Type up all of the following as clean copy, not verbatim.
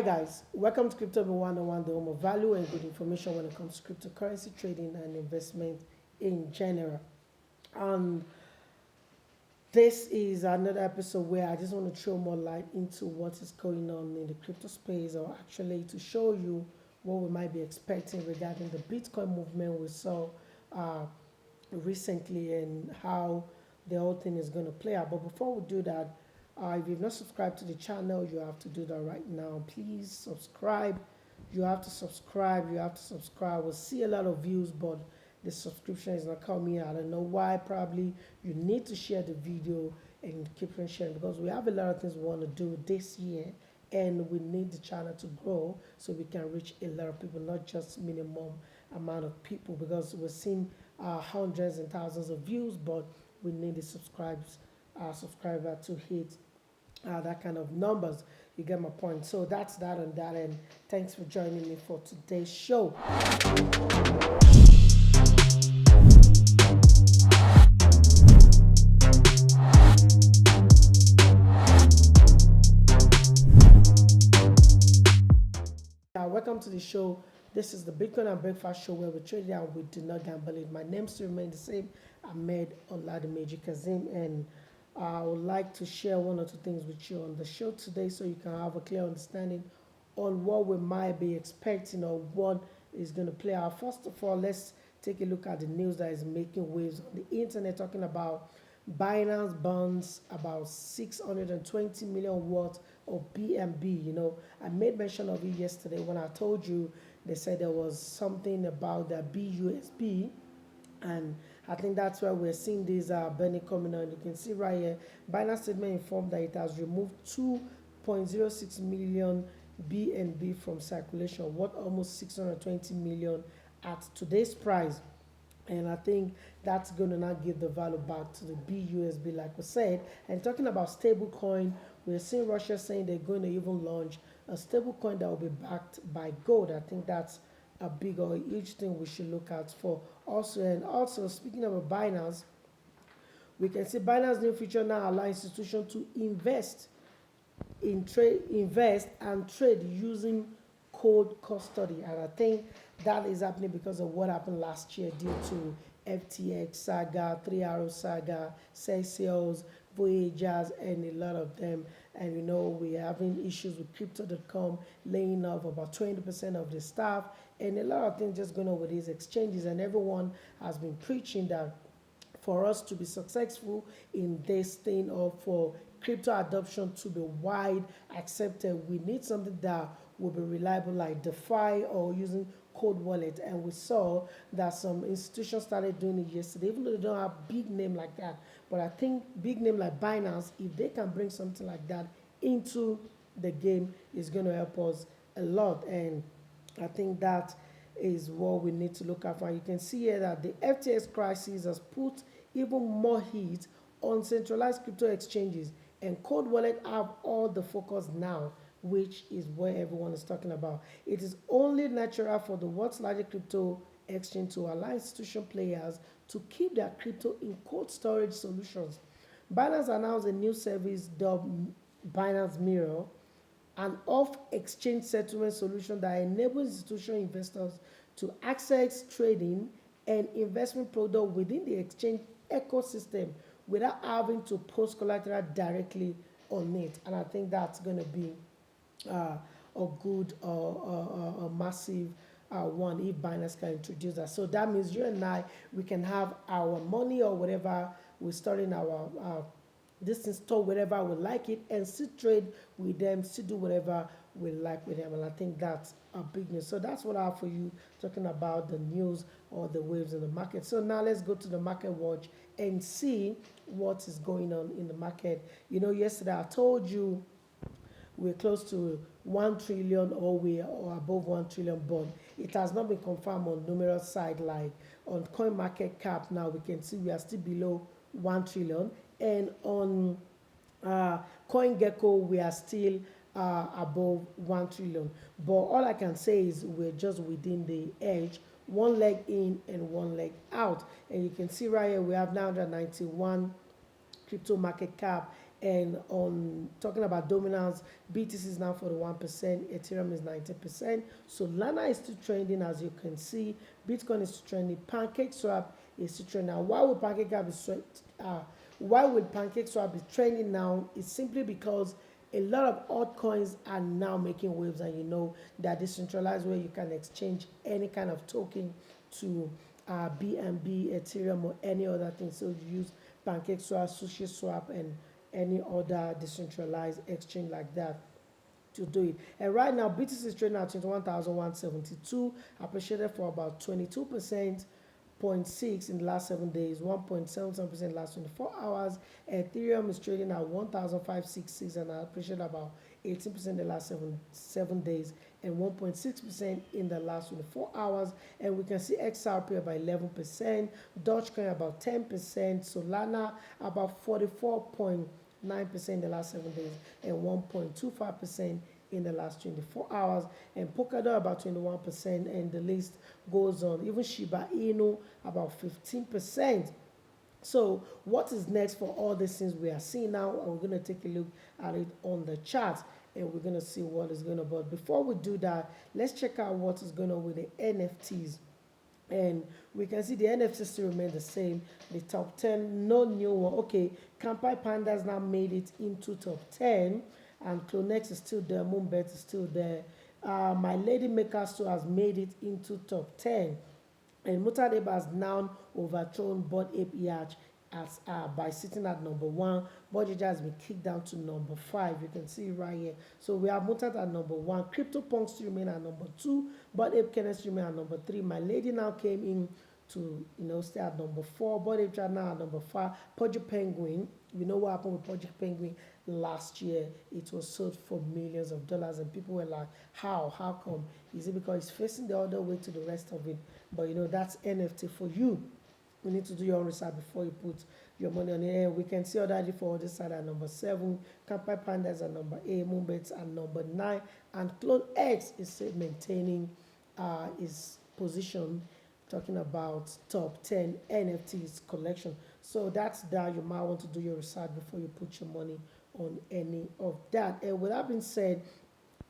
Hi guys, welcome to Crypto 101, the home of value and good information when it comes to cryptocurrency trading and investment in general. And this is another episode where I just want to throw more light into what is going on in the crypto space, or actually to show you what we might be expecting regarding the Bitcoin movement we saw uh, recently and how the whole thing is going to play out. But before we do that, if you've not subscribed to the channel, you have to do that right now. Please subscribe. You have to subscribe. You have to subscribe. We'll see a lot of views, but the subscription is not coming. I don't know why. Probably you need to share the video and keep on sharing, because we have a lot of things we want to do this year, and we need the channel to grow so we can reach a lot of people, not just minimum amount of people, because we're seeing hundreds and thousands of views, but we need the subscriber to hit that kind of numbers. You get my point. So that's that on that, and thanks for joining me for today's show. Welcome to the show. This is the Bitcoin and Breakfast Show, where we trade and we do not gamble it. My name still remains the same. Ahmed Oladimeji Kazim, and I would like to share one or two things with you on the show today so you can have a clear understanding on what we might be expecting or what is going to play out. First of all, let's take a look at the news that is making waves on the internet, talking about Binance bonds about 620 million worth of BNB. I made mention of it yesterday when I told you they said there was something about the BUSB, and I think that's why we're seeing this burning coming on. You can see right here, Binance statement informed that it has removed 2.06 million BNB from circulation, worth almost 620 million at today's price. And I think that's going to now give the value back to the BUSB, like we said. And talking about stable coin, we're seeing Russia saying they're going to even launch a stable coin that will be backed by gold. I think that's a big or a huge thing we should look out for also. And also, speaking about Binance, we can see Binance new feature now allow institutions to invest and trade using cold custody. And I think that is happening because of what happened last year due to FTX saga, 3 Arrow saga, Celsius, Voyagers, and a lot of them. And we're having issues with crypto.com laying off about 20% of the staff, and a lot of things just going on with these exchanges. And everyone has been preaching that for us to be successful in this thing, or for crypto adoption to be wide accepted, we need something that will be reliable, like DeFi or using cold wallet. And we saw that some institutions started doing it yesterday, even though they don't have big name like that. But I think big name like Binance, if they can bring something like that into the game, is going to help us a lot. And I think that is what we need to look at. And you can see here that the FTX crisis has put even more heat on centralized crypto exchanges, and cold wallet have all the focus now, which is what everyone is talking about. It is only natural for the world's largest crypto exchange to allow institutional players to keep their crypto in cold storage solutions. Binance announced a new service dubbed Binance Mirror, an off-exchange settlement solution that enables institutional investors to access trading and investment products within the exchange ecosystem without having to post collateral directly on it. And I think that's going to be a good a massive one if Binance can introduce that. So that means you and I, we can have our money or whatever we store in our this store wherever we like it, and still trade with them, still do whatever we like with them. And I think that's a big news. So that's what I have for you, talking about the news or the waves in the market. So now let's go to the market watch and see what is going on in the market. Yesterday I told you we're close to 1 trillion, or above 1 trillion bond. It has not been confirmed on numerous sites, like on coin market cap. Now we can see we are still below 1 trillion, and on CoinGecko we are still above 1 trillion. But all I can say is we're just within the edge, one leg in and one leg out. And you can see right here we have 991 crypto market cap And on talking about dominance, BTC is now 41%, Ethereum is 90%. Solana is still trending, as you can see. Bitcoin is still trending. PancakeSwap is still trending. Now, why would PancakeSwap be trending now? It's simply because a lot of altcoins are now making waves, and you know that decentralized where you can exchange any kind of token to BNB, Ethereum, or any other thing. So you use PancakeSwap, SushiSwap, and any other decentralized exchange like that to do it. And right now, BTC is trading at 21,172, appreciated for about 22%. 0.6 in the last 7 days, 1.77% in the last 24 hours. Ethereum is trading at 1,566 and appreciated about 18% in the last seven days and 1.6% in the last 24 hours. And we can see XRP about 11%, Dogecoin about 10%, Solana about 44.9% in the last 7 days and 1.25% in the last 24 hours, and Polkadot about 21%, and the list goes on. Even Shiba Inu about 15%. So what is next for all these things we are seeing now? And we're going to take a look at it on the chart, and we're going to see what is going on. But before we do that, let's check out what is going on with the NFTs. And we can see the NFTs still remain the same. The top 10, no new one. Okay, Kampai Pandas now made it into top 10. And Clonex is still there, Moonbet is still there. My Lady Maker Store has made it into top 10. And Mutadeba has now overthrown Bored Ape Yacht as by sitting at number 1. Bodija has been kicked down to number 5. You can see it right here. So we have Mutat at number 1. CryptoPunks still remain at number 2. Bored Ape Kenneth remain at number 3. My Lady now came in to stay at number 4. Bored Ape Chat now at number 5. Pudgy Penguin. You know what happened with Pudgy Penguin last year? It was sold for millions of dollars, and people were like, how come? Is it because it's facing the other way to the rest of it? But that's NFT for you. You need to do your own research before you put your money on it. We can see other for this side at number 7, Kampai Pandas at number 8, Moonbets at number 9, and Clone X is still maintaining his position, talking about top 10 NFTs collection. So that's that. You might want to do your research before you put your money on any of that. And with that being said,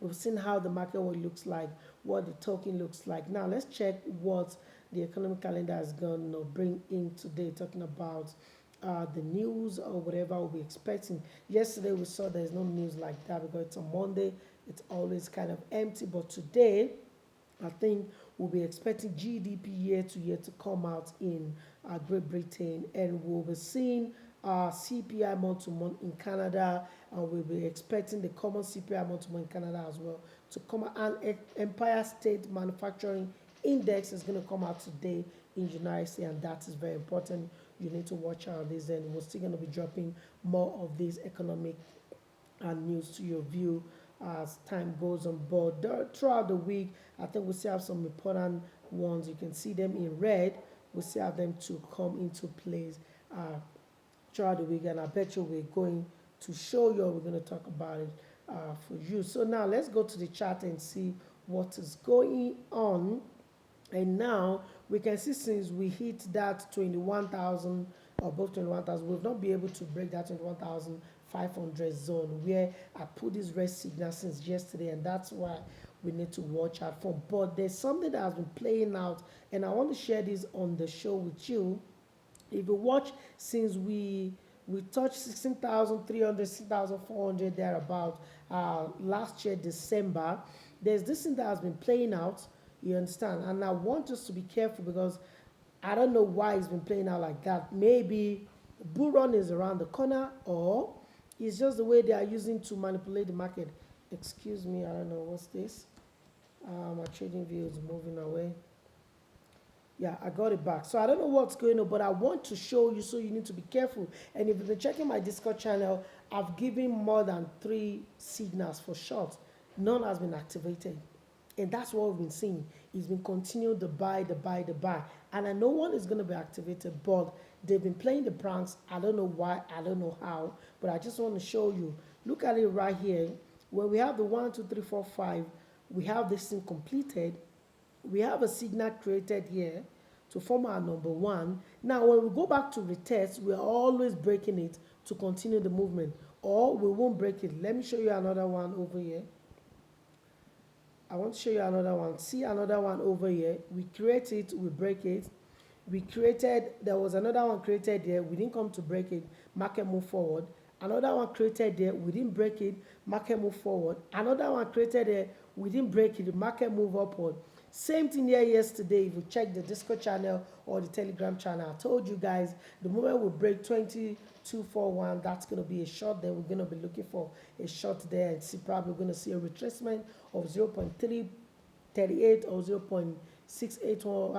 we've seen how the market looks like, what the token looks like. Now let's check what the economic calendar is going to bring in today, talking about the news or whatever we'll be expecting. Yesterday we saw there's no news like that because it's a Monday. It's always kind of empty. But today, I think we'll be expecting GDP year to year to come out in Great Britain, and we'll be seeing CPI month to month in Canada, and we'll be expecting the common CPI month to month in Canada as well to come out. And Empire State Manufacturing Index is going to come out today in United States, and that is very important. You need to watch out this, and we're still going to be dropping more of these economic news to your view as time goes on. But throughout the week, I think we still have some important ones. You can see them in red. We still have them to come into place throughout the week, and I bet you we're going to show you, we're going to talk about it for you. So now let's go to the chart and see what is going on. And now we can see since we hit that 21,000 or above 21,000, we've not been able to break that 21,500 zone where I put this red signal since yesterday, and that's why we need to watch out for. But there's something that has been playing out, and I want to share this on the show with you. If you watch since we touched 16,300, 16,400 thereabout last year December, there's this thing that has been playing out. You understand? And I want us to be careful because I don't know why it's been playing out like that. Maybe bull run is around the corner, or it's just the way they are using to manipulate the market. Excuse me, I don't know what's this. My trading view is moving away. Yeah, I got it back. So I don't know what's going on, but I want to show you, so you need to be careful. And if you've been checking my Discord channel, I've given more than 3 signals for short. None has been activated. And that's what we've been seeing. It's been continuing the buy. And I know one is going to be activated, but they've been playing the pranks. I don't know why, I don't know how, but I just want to show you. Look at it right here. When we have the 1, 2, 3, 4, 5, we have this thing completed. We have a signal created here to form our number 1. Now, when we go back to retest, we're always breaking it to continue the movement. or we won't break it. Let me show you another one over here. I want to show you another one. See another one over here. We create it, we break it. We created, there was another one created there. We didn't come to break it. Market move forward. Another one created there. We didn't break it. Market move forward. Another one created there. We didn't break it. Market move upward. Same thing here yesterday. If you check the Discord channel or the Telegram channel, I told you guys the moment we break 2241, that's going to be a short. Then we're going to be looking for a short there and see, probably going to see a retracement of 0.338 or 0.618 618 or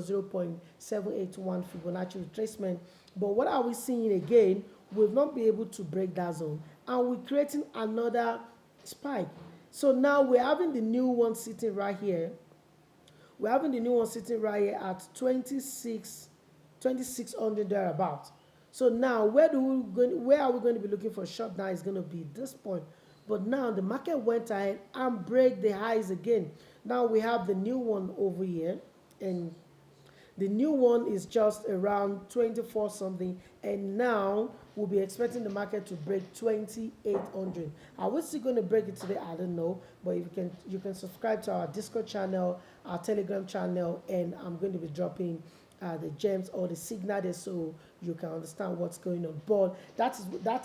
0.781 Fibonacci retracement. But what are we seeing again? We've not been able to break that zone, and we're creating another spike. So now we're having the new one sitting right here. We're having the new one sitting right here at 2600 thereabouts. So now where are we going to be looking for a short? Now is going to be this point. But now the market went ahead and break the highs again. Now we have the new one over here, and the new one is just around 24 something, and now we'll be expecting the market to break 2800. Are we still going to break it today? I don't know, but you can subscribe to our Discord channel, our Telegram channel, and I'm going to be dropping the gems or the signal there so you can understand what's going on. But that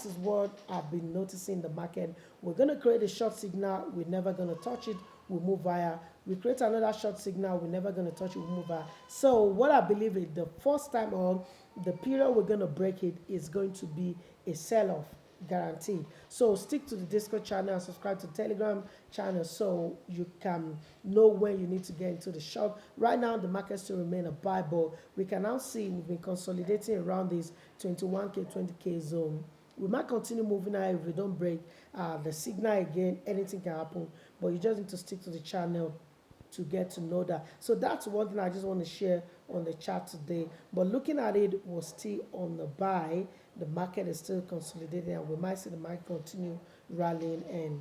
is what I've been noticing in the market. We're going to create a short signal. We're never going to touch it. We'll move higher. We create another short signal. We're never going to touch it. We'll move higher. So what I believe is the first time on the period we're going to break it is going to be a sell-off, guaranteed. So stick to the Discord channel and subscribe to the Telegram channel so you can know when you need to get into the short. Right now the market still remain a buy, but we can now see we've been consolidating around this 21k 20k zone. We might continue moving high if we don't break the signal again. Anything can happen, but you just need to stick to the channel to get to know that. So that's one thing I just want to share on the chart today. But looking at it, we're still on the buy. The market is still consolidating, and we might see the market continue rallying. And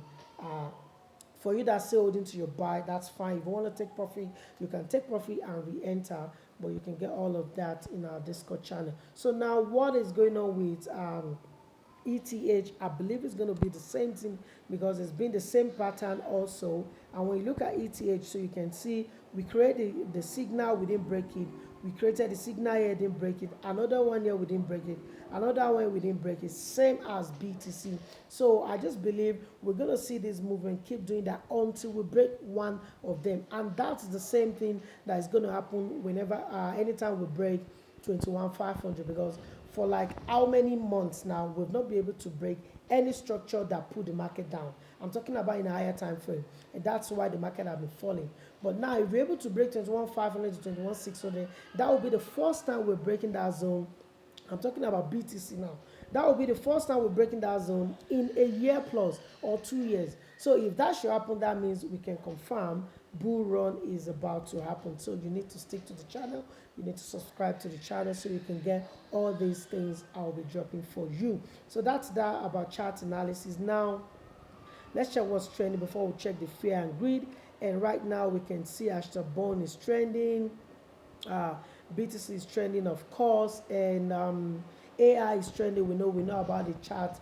for you that's still holding to your buy, that's fine. If you want to take profit, you can take profit and re-enter, but you can get all of that in our Discord channel. So now what is going on with ETH? I believe it's going to be the same thing because it's been the same pattern also. And when you look at ETH, so you can see we created the signal, we didn't break it. We created the signal here, didn't break it. Another one here, we didn't break it. Another one, we didn't break it. Same as BTC. So I just believe we're going to see this movement keep doing that until we break one of them. And that's the same thing that is going to happen whenever, anytime we break 21,500, because for like how many months now we've not been able to break any structure that put the market down. I'm talking about in a higher time frame, and that's why the market has been falling. But now if we're able to break 21,500 to 21,600, that will be the first time we're breaking that zone. I'm talking about BTC now. That will be the first time we're breaking that zone in a year plus or 2 years. So if that should happen, that means we can confirm bull run is about to happen. So you need to stick to the channel. You need to subscribe to the channel so you can get all these things I'll be dropping for you. So that's that about chart analysis. Now let's check what's trending before we check the fear and greed. And right now we can see Ashtabone is trending. BTC is trending, of course, and AI is trending. We know about the chart,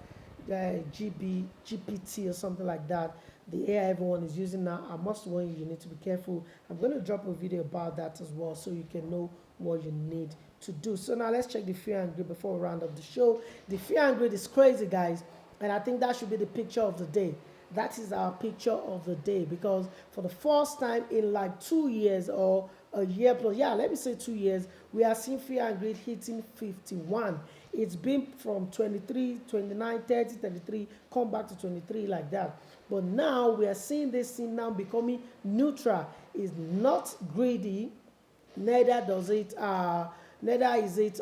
GPT or something like that. The AI everyone is using now. I must warn you, you need to be careful. I'm going to drop a video about that as well so you can know what you need to do. So now let's check the fear and greed before we round up the show. The fear and greed is crazy, guys, and I think that should be the picture of the day. That is our picture of the day, because for the first time in like 2 years or a year plus, yeah, let me say 2 years, we are seeing fear and greed hitting 51. It's been from 23, 29, 30, 33, come back to 23 like that. But now we are seeing this thing now becoming neutral. It's not greedy, neither is it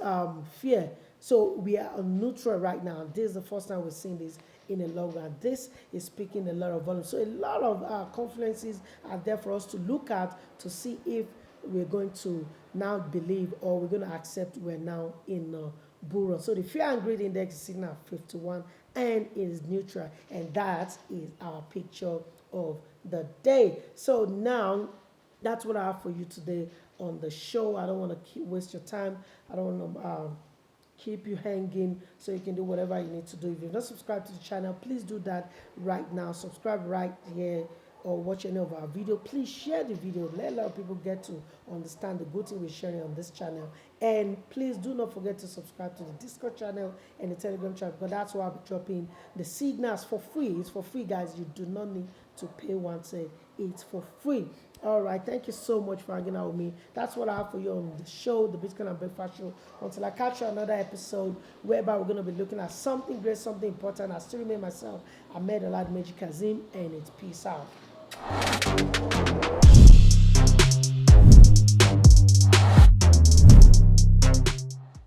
fear. So we are on neutral right now. This is the first time we're seeing this in a long run. This is speaking a lot of volume. So a lot of conferences are there for us to look at to see if we're going to now believe or we're going to accept we're now in bull run. So the fear and greed index is sitting at 51 and it is neutral, and that is our picture of the day. So now that's what I have for you today on the show. I don't want to waste your time. I don't want to keep you hanging so you can do whatever you need to do. If you've not subscribed to the channel, please do that right now. Subscribe right here or watch any of our video. Please share the video. Let a lot of people get to understand the good thing we're sharing on this channel. And please do not forget to subscribe to the Discord channel and the Telegram channel, because that's where I'll be dropping the signals for free. It's for free, guys. You do not need to pay one cent. It's for free. All right, thank you so much for hanging out with me. That's what I have for you on the show, the Bitcoin and Breakfast Show. Until I catch you another episode, whereby we're going to be looking at something great, something important. I still remain myself, Ahmed Alad Magic Kazim, and it's peace out.